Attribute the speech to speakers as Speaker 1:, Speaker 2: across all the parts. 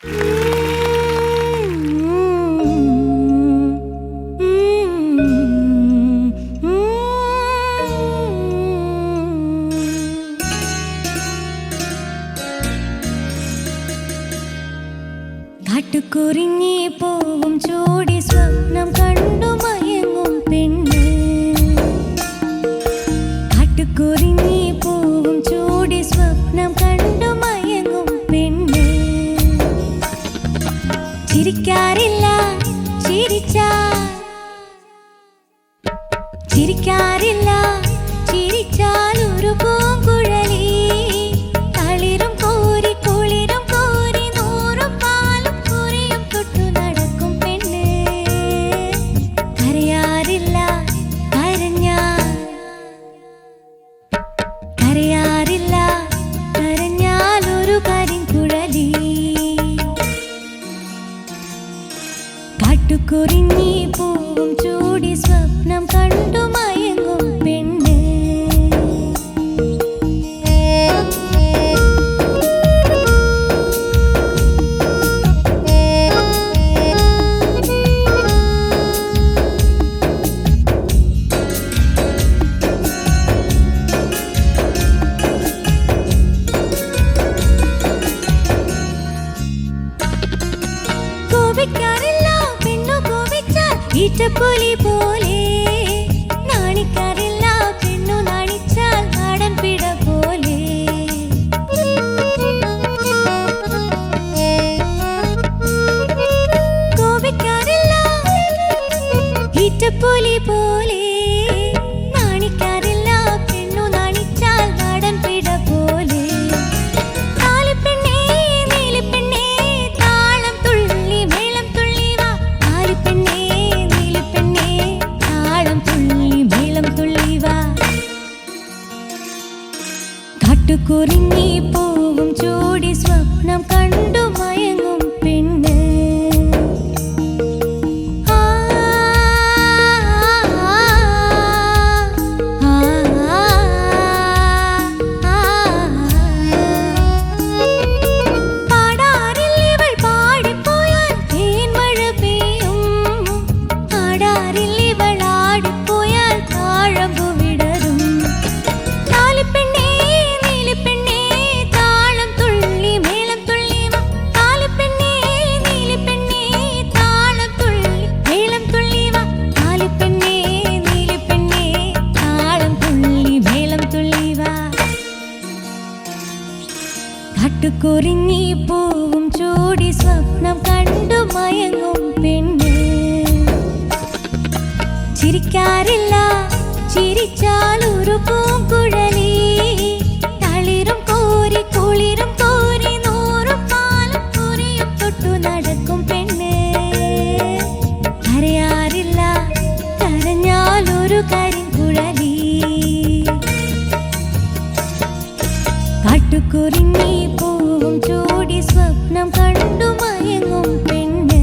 Speaker 1: കാട്ടുകുറിഞ്ഞി പോവും ചോടി സ്വപ്നം കണ്ടു മയങ്ങും പെണ്ണ്. കാട്ടുകുറിഞ്ഞി പോവും ചോടി സ്വപ്നം കണ്ടു മയങ്ങും പെണ്ണ്. ചിരിക്കാറില്ല ചിരിക്കാറില്ല ചിരിച്ചാൽ ഒരു പൂങ്കുഴലി. തളിരും കോരി കുളിരും കോരി നൂറും പാലും കുറിയും തൊട്ടു നടക്കും പെണ്ണ്. കരയാറില്ല കരഞ്ഞാൽ ഒരു കരിങ്കുഴലി. കാട്ടുകുറിഞ്ഞി പൂവും ചൂടി സ്വപ്നം കണ്ടു മയങ്ങും പെണ്ണ്. കോപിക്കാറില്ല പെണ്ണു കോപിച്ചാൽ ഈറ്റപ്പുലി പോലെ. നാണിക്കാറില്ല പെണ്ണു നാണിച്ചാൽ നാടൻ പിട പോലെ. കോപിക്കാറില്ല ഈറ്റപ്പുലി പോലെ. നാണിക്കാറില്ല പെണ്ണു നാണിച്ചാൽ നാടൻ പിട പോലെ. കാട്ടുകുറിഞ്ഞി പൂവും ചൂടി സ്വപ്നം കണ്ടു മയങ്ങും പെണ്ണ്. പാടാറില്ലിവൾ പാടിപ്പോയാൽ തേൻമഴ പെയ്യും. ആടാറില്ലിവൾ ആടിപ്പോയാൽ താഴമ്പു വിടരും. കാട്ടുകുറിഞ്ഞി പൂവും ചൂടി സ്വപ്നം കണ്ടു മയങ്ങും പെണ്ണ്. ചിരിക്കാറില്ല ചിരിച്ചാൽ ഒരു പൂങ്കുഴലി. തളിരും കോരി കുളിരും കോരി നൂറും പാലും കുറിയും തൊട്ടു നടക്കും പെണ്ണ്. കരയാറില്ല കരഞ്ഞാൽ ഒരു കരിങ്കുഴലി. കാട്ടുകുറിഞ്ഞി പൂവും ചൂടി സ്വപ്നം കണ്ടു മയങ്ങും പെണ്ണ്.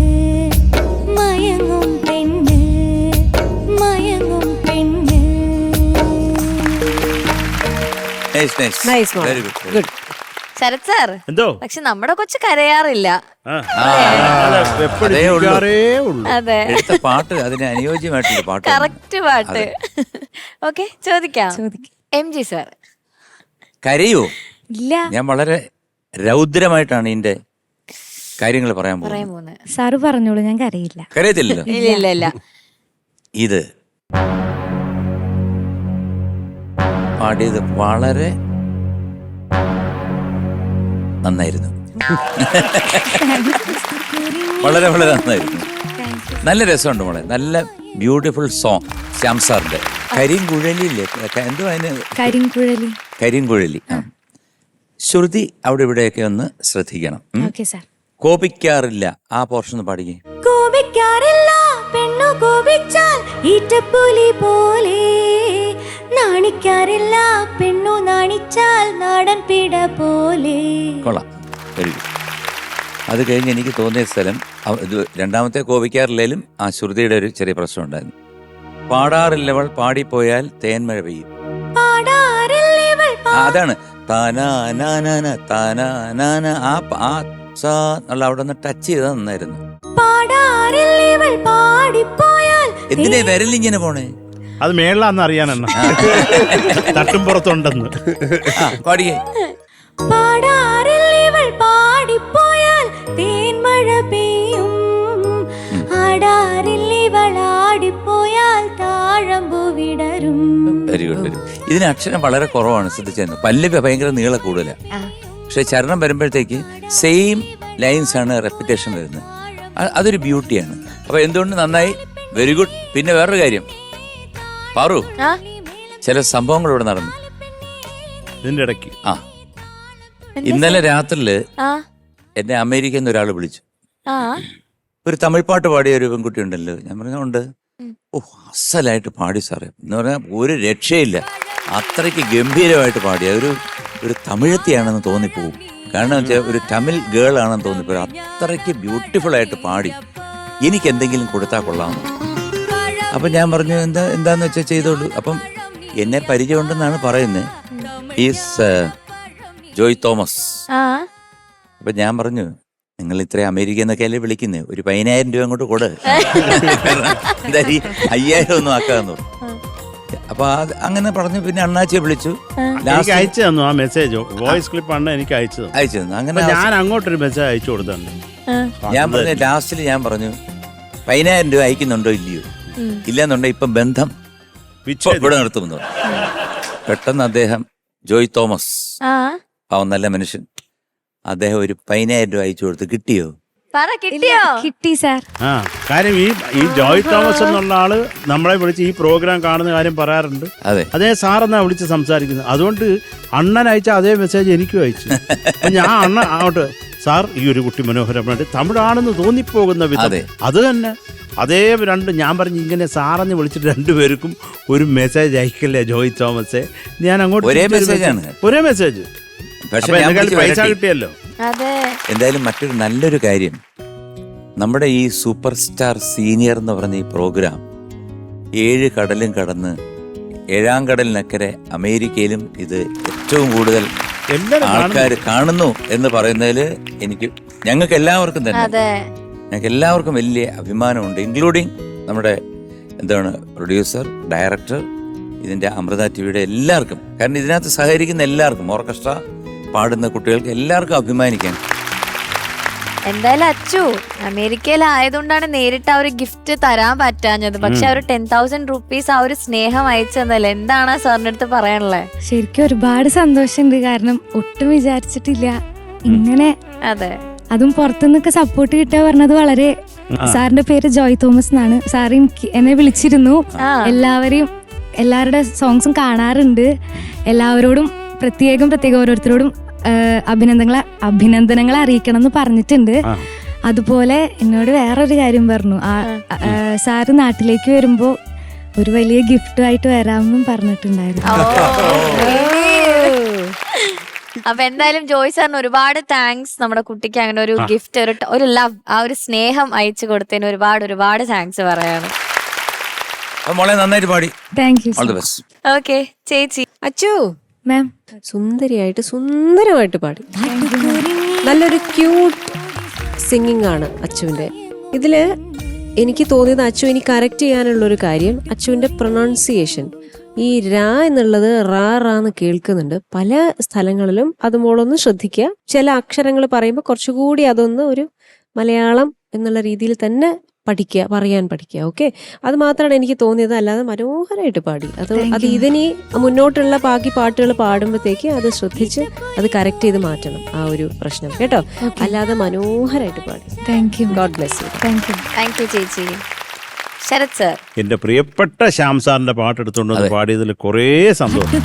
Speaker 1: മയങ്ങും പെണ്ണ് മയങ്ങും പെണ്ണ്.
Speaker 2: ശരത് സാർ,
Speaker 3: എന്തോ
Speaker 2: പക്ഷെ നമ്മുടെ കൊച്ചു കരയാറില്ല. അതെ,
Speaker 4: പാട്ട് അതിന് അനുയോജ്യമായിട്ടുള്ള പാട്ട്,
Speaker 2: കറക്റ്റ് പാട്ട്. ഓക്കെ, ചോദിക്കാം. MG സാർ
Speaker 4: കരയോ?
Speaker 1: ഇല്ല,
Speaker 4: ഞാൻ വളരെ രൗദ്രമായിട്ടാണ് ഇതിന്റെ കാര്യങ്ങൾ പറയാൻ പോകുന്നത്.
Speaker 1: സാറ് പറഞ്ഞോളൂ, ഞാൻ കരയില്ല.
Speaker 4: കരയത്തില്ലല്ലോ?
Speaker 2: ഇല്ല.
Speaker 4: ഇത് പാടിയത് വളരെ നന്നായിരുന്നു. വളരെ വളരെ നന്നായിരുന്നു. നല്ല രസമുണ്ട് മോളെ. നല്ല ബ്യൂട്ടിഫുൾ സോങ്. ശ്യാം സാറിന്റെ കരിങ്കുഴലില്ലേ, എന്തോ അതിന് കരിങ്കുഴലി. ശ്രുതി അവിടെ ഇവിടെയൊക്കെ ഒന്ന് ശ്രദ്ധിക്കണം. കോപിക്കാറില്ല, ആ പോർഷൻ പാടിക്കേ.
Speaker 1: കോപിക്കാറില്ല പെണ്ണു കോപിച്ചാൽ ഈറ്റപ്പുലി പോലെ. നാണിക്കാറില്ല പെണ്ണു നാണിച്ചാൽ നാടൻ പിട പോലെ.
Speaker 4: കൊള്ളാം, വെരി ഗുഡ്. അത് കഴിഞ്ഞ് എനിക്ക് തോന്നിയ സ്ഥലം ഇത് രണ്ടാമത്തെ കോപിക്കാറില്ലേലും ആ ശ്രുതിയുടെ ഒരു ചെറിയ പ്രശ്നം ഉണ്ടായിരുന്നു. പാടാറില്ലവൾ പാടിപ്പോയാൽ തേന്മഴ പെയ്യും. അതാണ് താനാന താനാന. ആ സാ എന്നുള്ള അവിടെ ഒന്ന് ടച്ച് ചെയ്താൽ നന്നായിരുന്നു.
Speaker 1: പാടാറിൽ ഇവൾ പാടിപ്പോയാൽ
Speaker 4: എന്തിനാ വിരലിങ്ങനെ പോണേ?
Speaker 3: അത് മേളിലാന്ന് അറിയാനെണ്ണ തട്ടും പുറത്തുണ്ടെന്ന്.
Speaker 4: പാടിയേ.
Speaker 1: പാടാറിൽ ഇവൾ പാടിപ്പോയാൽ തേൻമഴ പെയ്യും, ആടാറിൽ ഇവൾ ആടിപ്പോയാൽ താഴമ്പു വിടരും.
Speaker 4: Very good, very. ഇതിന് അക്ഷരം വളരെ കുറവാണ്, ശ്രദ്ധിച്ചായിരുന്നു. പല്ലവി ഭയങ്കര നീള കൂടുതലാണ്, പക്ഷെ ചരണം വരുമ്പോഴത്തേക്ക് സെയിം ലൈൻസ് ആണ് റെപ്പിറ്റേഷൻ വരുന്നത്. അതൊരു ബ്യൂട്ടിയാണ്. അപ്പൊ എന്തുകൊണ്ട് നന്നായി, വെരി ഗുഡ്. പിന്നെ വേറൊരു കാര്യം പാറു, ചില സംഭവങ്ങൾ ഇവിടെ നടന്നു
Speaker 3: ഇതിന്റെ ഇടയ്ക്ക്.
Speaker 4: ഇന്നലെ രാത്രിയില് എന്നെ അമേരിക്കയിൽ നിന്ന് ഒരാൾ വിളിച്ചു. ഒരു തമിഴ് പാട്ട് പാടിയ ഒരു പെൺകുട്ടി ഉണ്ടല്ലോ, ഞാൻ പറഞ്ഞുകൊണ്ട് ഓ അസലായിട്ട് പാടി സാറേ എന്ന് പറഞ്ഞാൽ ഒരു രക്ഷയില്ല, അത്രയ്ക്ക് ഗംഭീരമായിട്ട് പാടിയ ഒരു തമിഴത്തിയാണെന്ന് തോന്നിപ്പോകും. കാരണം വെച്ചാൽ ഒരു തമിഴ് ഗേൾ ആണെന്ന് തോന്നിപ്പോകും. അത്രയ്ക്ക് ബ്യൂട്ടിഫുൾ ആയിട്ട് പാടി. എനിക്ക് എന്തെങ്കിലും കൊടുത്താൽ കൊള്ളാമെന്ന്. അപ്പം ഞാൻ പറഞ്ഞു എന്താന്ന് വെച്ചാൽ ചെയ്തോളൂ. അപ്പം എന്നെ പരിചയമുണ്ടെന്നാണ് പറയുന്നത്. Is Joy Thomas. അപ്പം ഞാൻ പറഞ്ഞു, നിങ്ങൾ ഇത്ര അമേരിക്ക എന്നൊക്കെയല്ലേ വിളിക്കുന്നത്, ഒരു 10,000 രൂപ അങ്ങോട്ട് കൊടു, എന്തായാലും 5,000 ഒന്നും ആക്കാന്ന് പറഞ്ഞു. അപ്പൊ അങ്ങനെ പറഞ്ഞു. പിന്നെ അണ്ണാച്ചിയെ വിളിച്ചു,
Speaker 3: അയച്ചു തന്നു ആ മെസ്സേജ്, വോയിസ് ക്ലിപ്പാണ് എനിക്ക് അയച്ചു
Speaker 4: തന്നു. അങ്ങനെ
Speaker 3: ഞാൻ അങ്ങോട്ടൊരു മെസ്സേജ് അയച്ചു കൊടുത്തുണ്ട്.
Speaker 4: ഞാൻ പറഞ്ഞു, ലാസ്റ്റിൽ ഞാൻ പറഞ്ഞു 10,000 രൂപ അയക്കുന്നുണ്ടോ ഇല്ലയോ, ഇല്ലെന്നുണ്ടോ ഇപ്പം ബന്ധം ഇവിടെ നിർത്തുമെന്ന് പറഞ്ഞു. പെട്ടെന്ന് അദ്ദേഹം ജോയ് തോമസ് അവൻ നല്ല മനുഷ്യൻ, അദ്ദേഹം ഒരു 10,000 രൂപ അയച്ചു കൊടുത്ത്. കിട്ടിയോ?
Speaker 1: കിട്ടി സാർ.
Speaker 3: കാര്യം ഈ ജോയ് തോമസ് എന്നുള്ള ആള് നമ്മളെ വിളിച്ച് ഈ പ്രോഗ്രാം കാണുന്ന കാര്യം പറയാറുണ്ട്. അതേ സാറെന്നാ വിളിച്ച് സംസാരിക്കുന്നത്. അതുകൊണ്ട് അണ്ണൻ അയച്ച അതേ മെസ്സേജ് എനിക്കും അയച്ചു. ഞാൻ അണ്ണ അങ്ങോട്ട്, സാർ ഈ ഒരു കുട്ടി മനോഹരമായിട്ട് തമിഴാണെന്ന് തോന്നിപ്പോകുന്ന വിധം അത് തന്നെ അതേ ഞാൻ പറഞ്ഞു, ഇങ്ങനെ സാറെന്ന് വിളിച്ചിട്ട് രണ്ടുപേർക്കും ഒരു മെസ്സേജ് അയക്കില്ലേ ജോയ് തോമസേ. ഞാൻ അങ്ങോട്ട് ഒരേ മെസ്സേജ് പൈസ കിട്ടിയല്ലോ.
Speaker 4: എന്തായാലും മറ്റൊരു നല്ലൊരു കാര്യം, നമ്മുടെ ഈ സൂപ്പർ സ്റ്റാർ സീനിയർ എന്ന് പറഞ്ഞ ഈ പ്രോഗ്രാം 7 കടലും കടന്ന് 7-ാം കടലിനക്കരെ അമേരിക്കയിലും ഇത് ഏറ്റവും കൂടുതൽ ആൾക്കാർ കാണുന്നു എന്ന് പറയുന്നതിൽ ഞങ്ങൾക്ക് എല്ലാവർക്കും തന്നെ ഞങ്ങൾക്ക് എല്ലാവർക്കും വലിയ അഭിമാനമുണ്ട്, ഇൻക്ലൂഡിങ് നമ്മുടെ പ്രൊഡ്യൂസർ, ഡയറക്ടർ, ഇതിന്റെ അമൃത ടിവിയുടെ എല്ലാവർക്കും. കാരണം ഇതിനകത്ത് സഹകരിക്കുന്ന എല്ലാവർക്കും, ഓർക്കസ്ട്ര പാടുന്ന കുട്ടികൾക്ക് എല്ലാവർക്കും അഭിമാനിക്കാൻ.
Speaker 2: എന്തായാലും അച്ചു അമേരിക്കയിലായതുകൊണ്ടാണ് നേരിട്ട് ആ ഒരു ഗിഫ്റ്റ് തരാൻ പറ്റാഞ്ഞത്. പക്ഷെ ആ ഒരു 10,000 റുപ്പീസ് ആ ഒരു സ്നേഹം അയച്ചെന്നല്ലേ, എന്താണ് സാറിന്റെ അടുത്ത് പറയാനുള്ളത്?
Speaker 1: ശരിക്കും ഒരുപാട് സന്തോഷമുണ്ട്. കാരണം ഒട്ടും വിചാരിച്ചിട്ടില്ല ഇങ്ങനെ.
Speaker 2: അതെ,
Speaker 1: അതും പുറത്തുനിന്നൊക്കെ സപ്പോർട്ട് കിട്ടുക പറഞ്ഞത് വളരെ. സാറിന്റെ പേര് ജോയ് തോമസ് എന്നാണ്. സാർ എന്നെ വിളിച്ചിരുന്നു. എല്ലാവരുടെ സോങ്സും കാണാറുണ്ട്. എല്ലാവരോടും പ്രത്യേകം ഓരോരുത്തരോടും അഭിനന്ദനങ്ങൾ അറിയിക്കണം എന്ന് പറഞ്ഞിട്ടുണ്ട്. അതുപോലെ എന്നോട് വേറൊരു കാര്യം പറഞ്ഞു, സാറ് നാട്ടിലേക്ക് വരുമ്പോ ഒരു വലിയ ഗിഫ്റ്റ് ആയിട്ട് വരാമെന്നും പറഞ്ഞിട്ടുണ്ടായിരുന്നു.
Speaker 2: അപ്പൊ എന്തായാലും ജോയ് സാറിന് ഒരുപാട് താങ്ക്സ്. നമ്മുടെ കുട്ടിക്ക് അങ്ങനെ ഒരു ഗിഫ്റ്റ്, ഒരു ലവ്, ആ ഒരു സ്നേഹം അയച്ചു കൊടുത്തതിന് ഒരുപാട് താങ്ക്സ് പറയാണ്.
Speaker 4: നന്നായിട്ട് പാടി.
Speaker 1: Thank you.
Speaker 2: ഓക്കെ ചേച്ചി.
Speaker 5: അച്ചു
Speaker 1: മാം
Speaker 5: സുന്ദരമായിട്ട് പാടി. നല്ലൊരു ക്യൂട്ട് സിംഗിങ് ആണ് അച്ചുവിന്റെ. ഇതില് എനിക്ക് തോന്നിയത്, അച്ചു ഇനി കറക്റ്റ് ചെയ്യാനുള്ളൊരു കാര്യം, അച്ചുവിന്റെ പ്രൊനൗൺസിയേഷൻ, ഈ രാ എന്നുള്ളത് റാന്ന് കേൾക്കുന്നുണ്ട് പല സ്ഥലങ്ങളിലും. അത് മോളൊന്ന് ശ്രദ്ധിക്കുക. ചില അക്ഷരങ്ങൾ പറയുമ്പോൾ കുറച്ചുകൂടി അതൊന്ന് ഒരു മലയാളം എന്നുള്ള രീതിയിൽ തന്നെ പറയാൻ പഠിക്കുക. ഓക്കെ, അത് മാത്രമാണ് എനിക്ക് തോന്നിയത്. അല്ലാതെ മനോഹരമായിട്ട് പാടി. അത് ഇതിനി മുന്നോട്ടുള്ള ബാക്കി പാട്ടുകൾ പാടുമ്പോഴത്തേക്ക് അത് ശ്രദ്ധിച്ച് അത് കറക്റ്റ് ചെയ്ത് മാറ്റണം ആ ഒരു പ്രശ്നം, കേട്ടോ. അല്ലാതെ മനോഹരമായിട്ട് പാടി.
Speaker 1: Thank you.
Speaker 5: God bless you.
Speaker 2: Thank U ചേച്ചി. ശരത് സർ,
Speaker 3: എന്റെ പ്രിയപ്പെട്ട ശ്യാം സാറിന്റെ പാട്ടെടുത്തോണ്ട് പാടിയതിൽ കുറേ സന്തോഷം.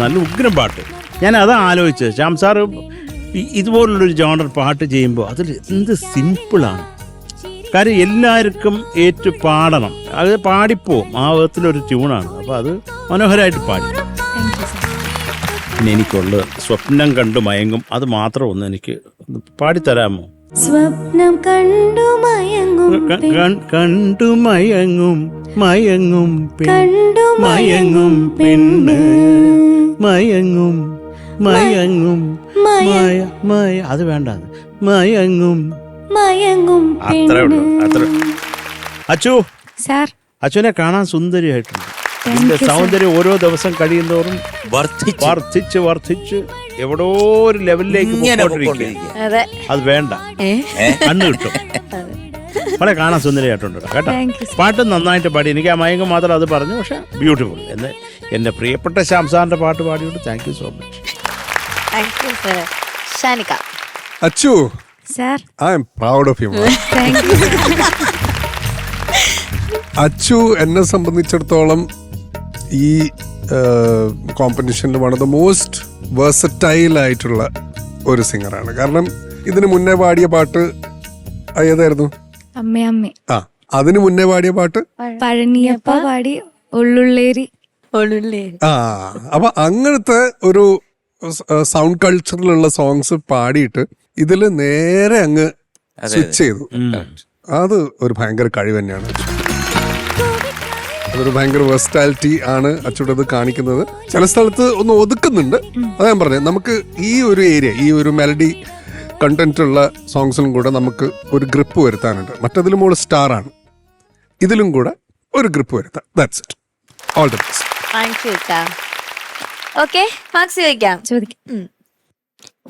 Speaker 3: നല്ല ഉഗ്രം പാട്ട്. ഞാൻ അതാ ആലോചിച്ചത്, ശ്യാം സാറ് ഇതുപോലുള്ളൊരു ജോണർ പാട്ട് ചെയ്യുമ്പോൾ അതിൽ എന്ത് സിമ്പിളാണ്. കാര്യം എല്ലാവർക്കും ഏറ്റു പാടണം, അത് പാടിപ്പോവും. ആ വിധത്തിലൊരു ട്യൂണാണ്. അപ്പോൾ അത് മനോഹരമായിട്ട് പാടി. പിന്നെ എനിക്കുള്ള സ്വപ്നം കണ്ടു മയങ്ങും, അത് മാത്രം ഒന്ന് എനിക്ക് പാടിത്തരാമോ?
Speaker 1: സ്വപ്നം കണ്ടു മയങ്ങും
Speaker 3: മയങ്ങും പെണ്ണ് മയങ്ങും അത് വേണ്ട, അത് മയങ്ങും
Speaker 1: മയങ്ങും
Speaker 3: അത്രേ ഉള്ളൂ. അത്ര അച്ചു,
Speaker 1: സാർ
Speaker 3: അച്ഛനെ കാണാൻ സുന്ദരിയായിട്ടുണ്ട്. ഇതിന്റെ സൗന്ദര്യം ഓരോ ദിവസം കഴിയുന്തോറും വർദ്ധിച്ച് എവിടോ ഒരു ലെവലിലേക്ക് പോയിക്കൊണ്ടിരിക്കുക.
Speaker 2: അതെ.
Speaker 3: അത് വേണ്ട, കണ്ണു കിട്ടും. വളരെ കാണാൻ സുന്ദരിയായിട്ടുണ്ട് കേട്ടോ. പാട്ട് നന്നായിട്ട് പാടി. എനിക്ക് ആ മയങ്ങും മാത്രം അത് പറഞ്ഞു, പക്ഷെ ബ്യൂട്ടിഫുൾ. എന്റെ പ്രിയപ്പെട്ട ശ്യാം സാറിന്റെ പാട്ട് പാടിയോണ്ട് thank you so much.
Speaker 2: Shanika.
Speaker 6: Achu,
Speaker 1: sir
Speaker 6: I am proud of you.
Speaker 1: Thank you.
Speaker 6: Achu എന്നെ സംബന്ധിച്ചിടത്തോളം ഈ കോമ്പറ്റീഷനിൽ one of the most versatile ആയിട്ടുള്ള ഒരു സിംഗറാണ്. കാരണം ഇതിന് മുന്നേ പാടിയ പാട്ട് ഏതായിരുന്നു?
Speaker 1: അമ്മേ
Speaker 6: ആ, അതിന് മുന്നേ പാടിയ പാട്ട്
Speaker 1: പഴനിയപ്പ പാടി ഉള്ളുള്ളേരി.
Speaker 6: ആ, അപ്പൊ അങ്ങനത്തെ ഒരു സൗണ്ട് കൾച്ചറിലുള്ള സോങ്സ് പാടിയിട്ട് ഇതില് നേരെ അങ്ങ് സ്വിച്ച് ചെയ്തു. അത് ഒരു ഭയങ്കര കഴിവ് തന്നെയാണ്. അതൊരു ഭയങ്കര വെർസാറ്റിലിറ്റി ആണ് അച്ചൂടെ ഇത് കാണിക്കുന്നത്. ചില സ്ഥലത്ത് ഒന്ന് ഒതുക്കുന്നുണ്ട്, അതാ ഞാൻ പറഞ്ഞത്. നമുക്ക് ഈ ഒരു ഏരിയ, ഈ ഒരു മെലഡി കണ്ടന്റ് ഉള്ള സോങ്സിലും കൂടെ നമുക്ക് ഒരു ഗ്രിപ്പ് വരുത്താനുണ്ട്. മറ്റതിലും കൂടെ സ്റ്റാർ ആണ്, ഇതിലും കൂടെ ഒരു ഗ്രിപ്പ് വരുത്താം. That's it. All the best.
Speaker 2: Thank you. Okay, marks ചോദിക്കാം.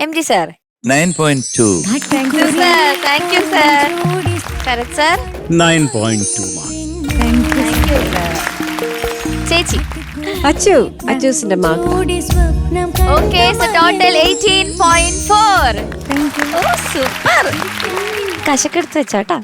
Speaker 2: MG sir.
Speaker 4: 9.2.
Speaker 2: Thank you sir. Thank you sir. Sharath sir.
Speaker 3: 9.2 mark.
Speaker 2: Thank you sir. ചേച്ചി.
Speaker 5: അച്ചൂസിന്റെ mark.
Speaker 2: Okay, so total 18.4. Oh super. കശക്കെടുത്ത് വെച്ചാട്ടാ.